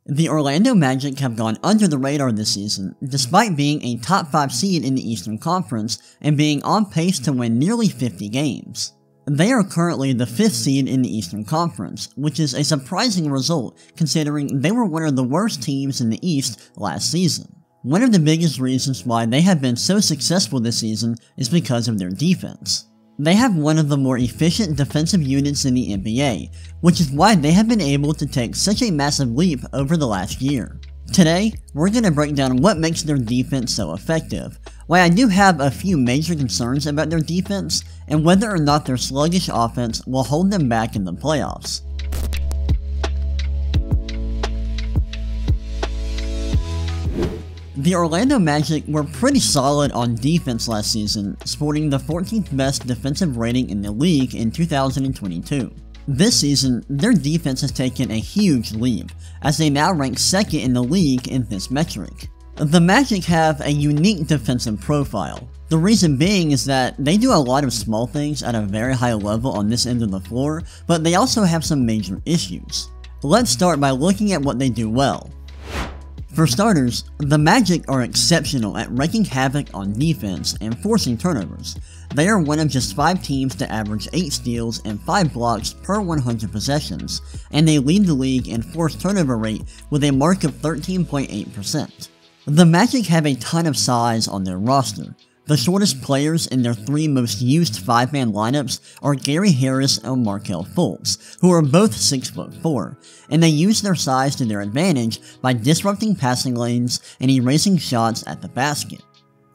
The Orlando Magic have gone under the radar this season, despite being a top 5 seed in the Eastern Conference and being on pace to win nearly 50 games. They are currently the 5th seed in the Eastern Conference, which is a surprising result considering they were one of the worst teams in the East last season. One of the biggest reasons why they have been so successful this season is because of their defense. They have one of the more efficient defensive units in the NBA, which is why they have been able to take such a massive leap over the last year. Today, we're going to break down what makes their defense so effective, why I do have a few major concerns about their defense, and whether or not their sluggish offense will hold them back in the playoffs. The Orlando Magic were pretty solid on defense last season, sporting the 14th best defensive rating in the league in 2022. This season, their defense has taken a huge leap, as they now rank 2nd in the league in this metric. The Magic have a unique defensive profile. The reason being is that they do a lot of small things at a very high level on this end of the floor, but they also have some major issues. Let's start by looking at what they do well. For starters, the Magic are exceptional at wreaking havoc on defense and forcing turnovers. They are one of just 5 teams to average 8 steals and 5 blocks per 100 possessions, and they lead the league in forced turnover rate with a mark of 13.8%. The Magic have a ton of size on their roster. The shortest players in their 3 most used 5-man lineups are Gary Harris and Markelle Fultz, who are both 6'4", and they use their size to their advantage by disrupting passing lanes and erasing shots at the basket.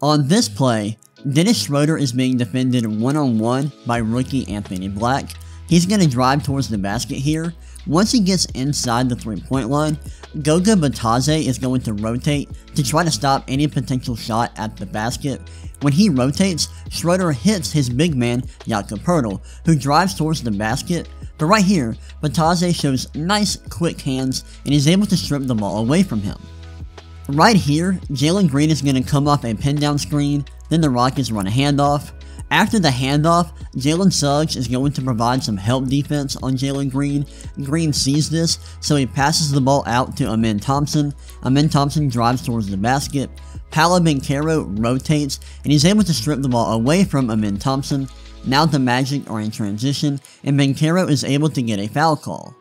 On this play, Dennis Schroeder is being defended one-on-one by rookie Anthony Black. He's going to drive towards the basket here. Once he gets inside the 3-point line, Goga Bitadze is going to rotate to try to stop any potential shot at the basket. When he rotates, Schroeder hits his big man, Jakob Poeltl, who drives towards the basket, but right here, Bitadze shows nice, quick hands and is able to strip the ball away from him. Right here, Jalen Green is going to come off a pin-down screen, then the Rockets run a handoff. After the handoff, Jalen Suggs is going to provide some help defense on Jalen Green. Green sees this, so he passes the ball out to Amen Thompson. Amen Thompson drives towards the basket. Paolo Banchero rotates, and he's able to strip the ball away from Amen Thompson. Now the Magic are in transition, and Banchero is able to get a foul call.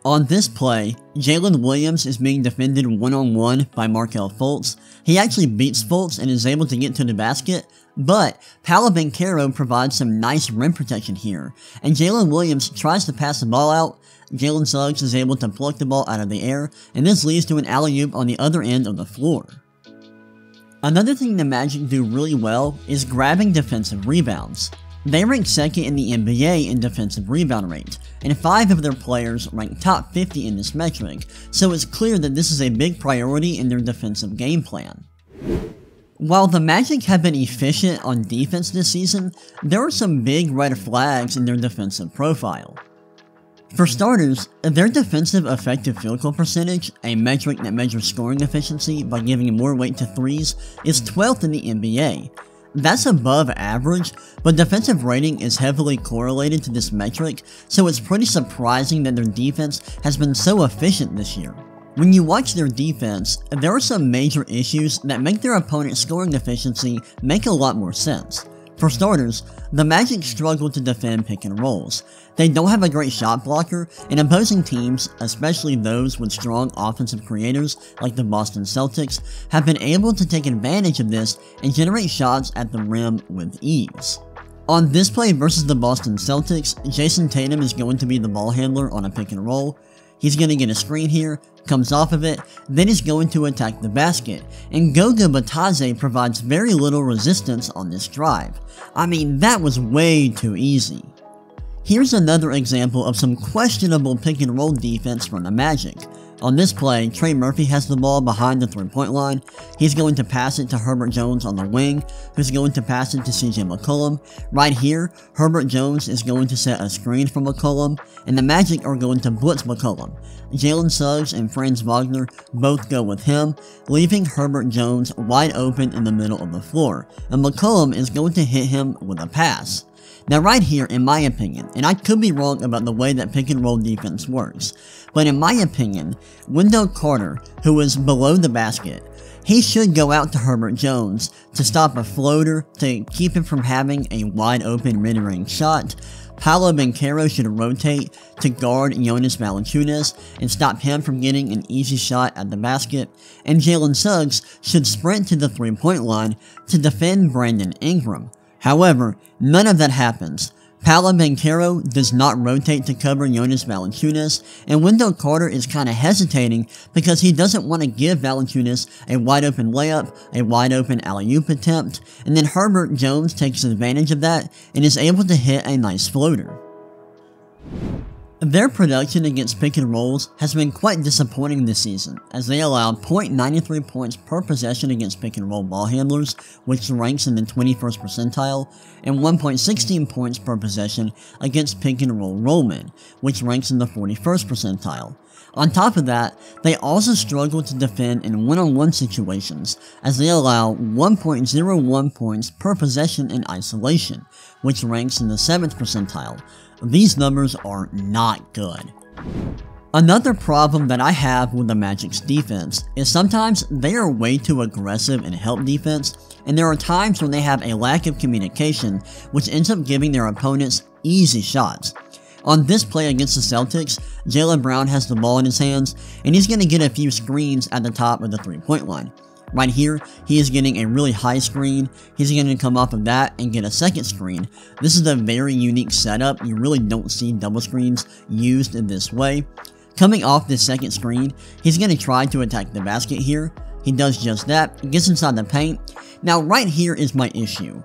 On this play, Jalen Williams is being defended one-on-one by Markelle Fultz. He actually beats Fultz and is able to get to the basket, but Paolo Banchero provides some nice rim protection here, and Jalen Williams tries to pass the ball out. Jalen Suggs is able to pluck the ball out of the air, and this leads to an alley-oop on the other end of the floor. Another thing the Magic do really well is grabbing defensive rebounds. They rank 2nd in the NBA in defensive rebound rate, and 5 of their players rank top 50 in this metric, so it's clear that this is a big priority in their defensive game plan. While the Magic have been efficient on defense this season, there are some big red flags in their defensive profile. For starters, their defensive effective field goal percentage, a metric that measures scoring efficiency by giving more weight to threes, is 12th in the NBA. That's above average, but defensive rating is heavily correlated to this metric, so it's pretty surprising that their defense has been so efficient this year. When you watch their defense, there are some major issues that make their opponent's scoring efficiency make a lot more sense. For starters, the Magic struggle to defend pick and rolls. They don't have a great shot blocker, and opposing teams, especially those with strong offensive creators like the Boston Celtics, have been able to take advantage of this and generate shots at the rim with ease. On this play versus the Boston Celtics, Jason Tatum is going to be the ball handler on a pick and roll. He's going to get a screen here, comes off of it, then he's going to attack the basket, and Goga Bitadze provides very little resistance on this drive. I mean, that was way too easy. Here's another example of some questionable pick and roll defense from the Magic. On this play, Trey Murphy has the ball behind the 3-point line. He's going to pass it to Herbert Jones on the wing, who's going to pass it to CJ McCollum. Right here, Herbert Jones is going to set a screen for McCollum, and the Magic are going to blitz McCollum. Jalen Suggs and Franz Wagner both go with him, leaving Herbert Jones wide open in the middle of the floor, and McCollum is going to hit him with a pass. Now right here, in my opinion, and I could be wrong about the way that pick and roll defense works, but in my opinion, Wendell Carter, who is below the basket, he should go out to Herbert Jones to stop a floater to keep him from having a wide open mid-range shot. Paolo Banchero should rotate to guard Jonas Valanciunas and stop him from getting an easy shot at the basket, and Jalen Suggs should sprint to the three-point line to defend Brandon Ingram. However, none of that happens. Paolo Banchero does not rotate to cover Jonas Valanciunas, and Wendell Carter is kinda hesitating because he doesn't want to give Valanciunas a wide open layup, a wide open alley-oop attempt, and then Herbert Jones takes advantage of that and is able to hit a nice floater. Their production against pick and rolls has been quite disappointing this season, as they allow .93 points per possession against pick and roll ball handlers, which ranks in the 21st percentile, and 1.16 points per possession against pick and roll rollmen, which ranks in the 41st percentile. On top of that, they also struggle to defend in one-on-one situations, as they allow 1.01 points per possession in isolation, which ranks in the 7th percentile. These numbers are not good. Another problem that I have with the Magic's defense is sometimes they are way too aggressive in help defense, and there are times when they have a lack of communication, which ends up giving their opponents easy shots. On this play against the Celtics, Jaylen Brown has the ball in his hands, and he's going to get a few screens at the top of the three-point line. Right here, he is getting a really high screen. He's going to come off of that and get a second screen. This is a very unique setup. You really don't see double screens used in this way. Coming off this second screen, he's going to try to attack the basket here. He does just that, gets inside the paint. Now right here is my issue.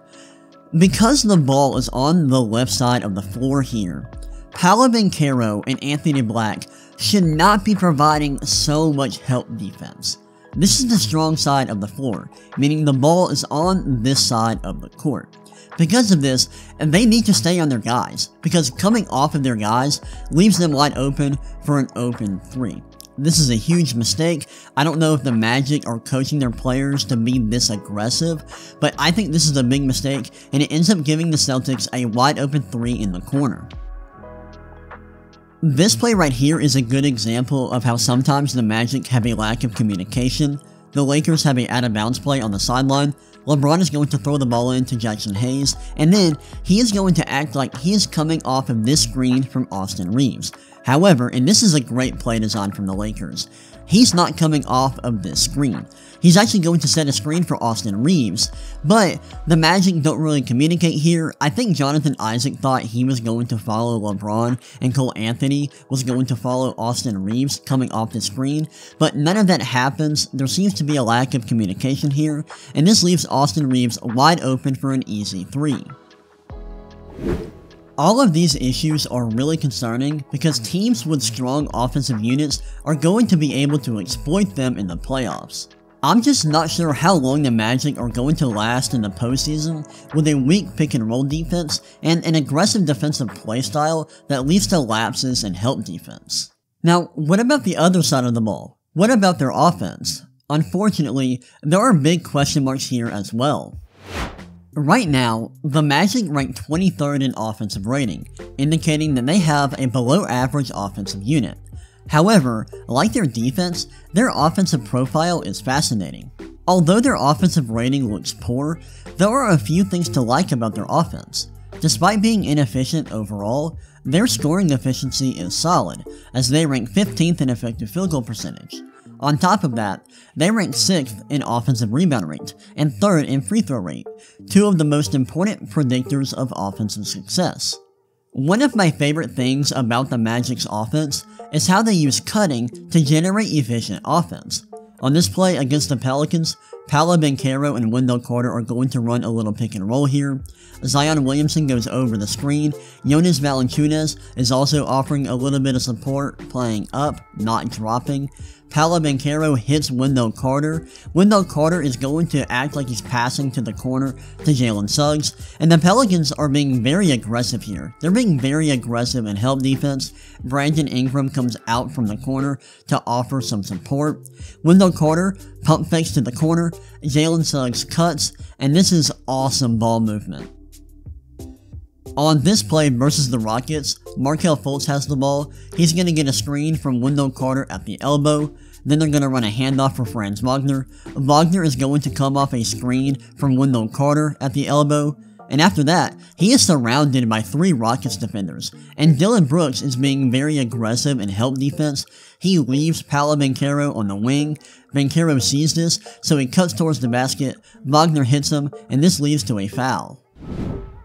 Because the ball is on the left side of the floor here, Paolo Banchero and Anthony Black should not be providing so much help defense. This is the strong side of the floor, meaning the ball is on this side of the court. Because of this, they need to stay on their guys, because coming off of their guys leaves them wide open for an open three. This is a huge mistake. I don't know if the Magic are coaching their players to be this aggressive, but I think this is a big mistake, and it ends up giving the Celtics a wide open three in the corner. This play right here is a good example of how sometimes the Magic have a lack of communication. The Lakers have a out-of-bounds play on the sideline. LeBron is going to throw the ball in to Jackson Hayes, and then he is going to act like he is coming off of this screen from Austin Reeves. However, and this is a great play design from the Lakers, he's not coming off of this screen. He's actually going to set a screen for Austin Reeves, but the Magic don't really communicate here. I think Jonathan Isaac thought he was going to follow LeBron and Cole Anthony was going to follow Austin Reeves coming off the screen, but none of that happens. There seems to be a lack of communication here, and this leaves Austin Reeves wide open for an easy three. All of these issues are really concerning because teams with strong offensive units are going to be able to exploit them in the playoffs. I'm just not sure how long the Magic are going to last in the postseason with a weak pick and roll defense and an aggressive defensive playstyle that leads to lapses in help defense. Now, what about the other side of the ball? What about their offense? Unfortunately, there are big question marks here as well. Right now, the Magic rank 23rd in offensive rating, indicating that they have a below average offensive unit. However, like their defense, their offensive profile is fascinating. Although their offensive rating looks poor, there are a few things to like about their offense. Despite being inefficient overall, their scoring efficiency is solid, as they rank 15th in effective field goal percentage. On top of that, they rank 6th in offensive rebound rate and 3rd in free throw rate, two of the most important predictors of offensive success. One of my favorite things about the Magic's offense is how they use cutting to generate efficient offense. On this play against the Pelicans, Paolo Banchero and Wendell Carter are going to run a little pick and roll here. Zion Williamson goes over the screen. Jonas Valanciunas is also offering a little bit of support, playing up, not dropping. Paolo Banchero hits Wendell Carter. Wendell Carter is going to act like he's passing to the corner to Jalen Suggs, and the Pelicans are being very aggressive here. They're being very aggressive in help defense. Brandon Ingram comes out from the corner to offer some support. Wendell Carter pump fakes to the corner. Jalen Suggs cuts, and this is awesome ball movement. On this play versus the Rockets, Markelle Fultz has the ball. He's going to get a screen from Wendell Carter at the elbow. Then they're going to run a handoff for Franz Wagner. Wagner is going to come off a screen from Wendell Carter at the elbow. And after that, he is surrounded by 3 Rockets defenders, and Dillon Brooks is being very aggressive in help defense. He leaves Paolo Banchero on the wing. Banchero sees this, so he cuts towards the basket. Wagner hits him, and this leads to a foul.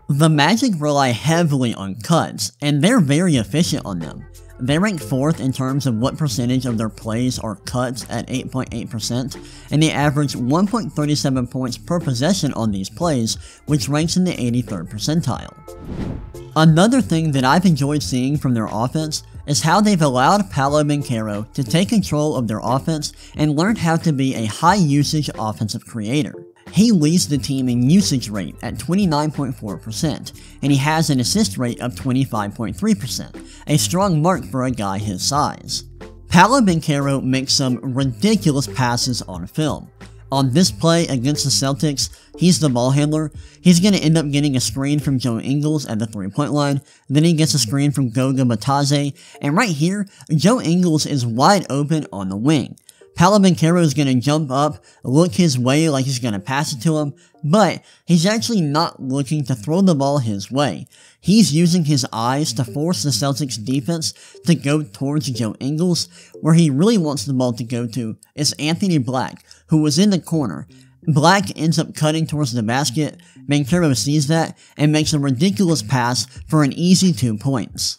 The Magic rely heavily on cuts, and they're very efficient on them. They rank 4th in terms of what percentage of their plays are cuts at 8.8%, and they average 1.37 points per possession on these plays, which ranks in the 83rd percentile. Another thing that I've enjoyed seeing from their offense is how they've allowed Paolo Banchero to take control of their offense and learned how to be a high-usage offensive creator. He leads the team in usage rate at 29.4%, and he has an assist rate of 25.3%, a strong mark for a guy his size. Paolo Banchero makes some ridiculous passes on film. On this play against the Celtics, he's the ball handler. He's going to end up getting a screen from Joe Ingles at the 3-point line. Then he gets a screen from Goga Bitadze. And right here, Joe Ingles is wide open on the wing. Paolo Banchero is going to jump up, look his way like he's going to pass it to him, but he's actually not looking to throw the ball his way. He's using his eyes to force the Celtics defense to go towards Joe Ingles. Where he really wants the ball to go to is Anthony Black, who was in the corner. Black ends up cutting towards the basket. Banchero sees that and makes a ridiculous pass for an easy 2 points.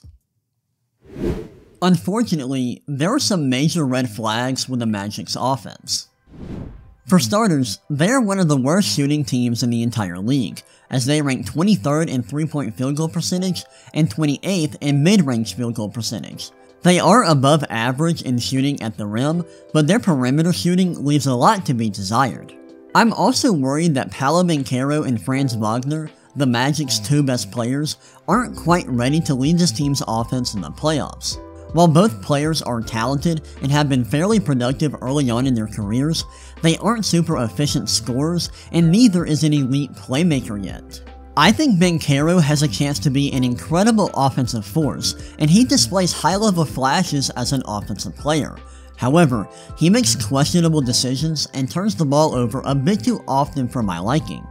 Unfortunately, there are some major red flags with the Magic's offense. For starters, they are one of the worst shooting teams in the entire league, as they rank 23rd in 3-point field goal percentage and 28th in mid-range field goal percentage. They are above average in shooting at the rim, but their perimeter shooting leaves a lot to be desired. I'm also worried that Paolo Banchero and Franz Wagner, the Magic's 2 best players, aren't quite ready to lead this team's offense in the playoffs. While both players are talented and have been fairly productive early on in their careers, they aren't super efficient scorers, and neither is an elite playmaker yet. I think Banchero has a chance to be an incredible offensive force, and he displays high-level flashes as an offensive player. However, he makes questionable decisions and turns the ball over a bit too often for my liking.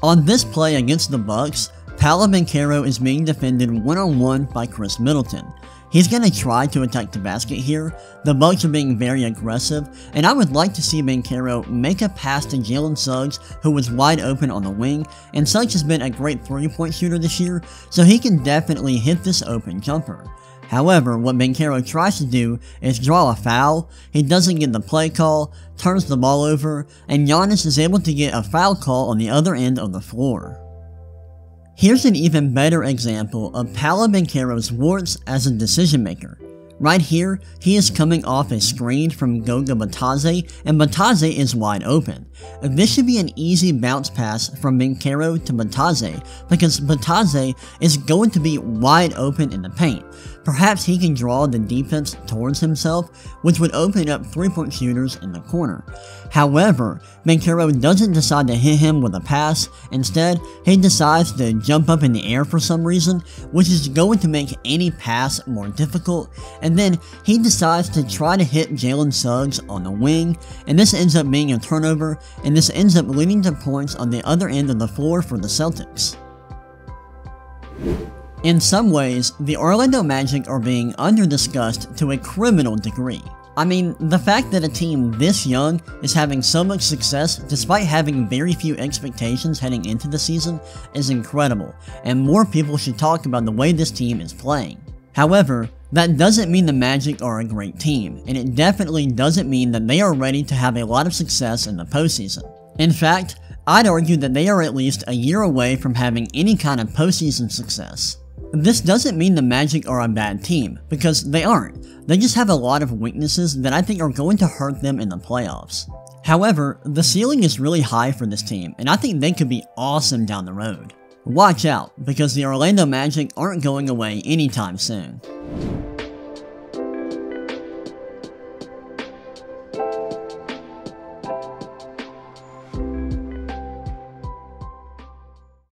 On this play against the Bucks, Paolo Banchero is being defended one-on-one by Chris Middleton. He's going to try to attack the basket here. The Bucks are being very aggressive, and I would like to see Banchero make a pass to Jalen Suggs, who was wide open on the wing, and Suggs has been a great 3-point shooter this year, so he can definitely hit this open jumper. However, what Banchero tries to do is draw a foul. He doesn't get the play call, turns the ball over, and Giannis is able to get a foul call on the other end of the floor. Here's an even better example of Paolo Banchero's warts as a decision maker. Right here, he is coming off a screen from Goga Bitadze, and Bitadze is wide open. This should be an easy bounce pass from Banchero to Bitadze, because Bitadze is going to be wide open in the paint. Perhaps he can draw the defense towards himself, which would open up 3-point shooters in the corner. However, Banchero doesn't decide to hit him with a pass. Instead, he decides to jump up in the air for some reason, which is going to make any pass more difficult, and then he decides to try to hit Jalen Suggs on the wing, and this ends up being a turnover, and this ends up leading to points on the other end of the floor for the Celtics. In some ways, the Orlando Magic are being under-discussed to a criminal degree. I mean, the fact that a team this young is having so much success despite having very few expectations heading into the season is incredible, and more people should talk about the way this team is playing. However, that doesn't mean the Magic are a great team, and it definitely doesn't mean that they are ready to have a lot of success in the postseason. In fact, I'd argue that they are at least a year away from having any kind of postseason success. This doesn't mean the Magic are a bad team, because they aren't. They just have a lot of weaknesses that I think are going to hurt them in the playoffs. However, the ceiling is really high for this team, and I think they could be awesome down the road. Watch out, because the Orlando Magic aren't going away anytime soon.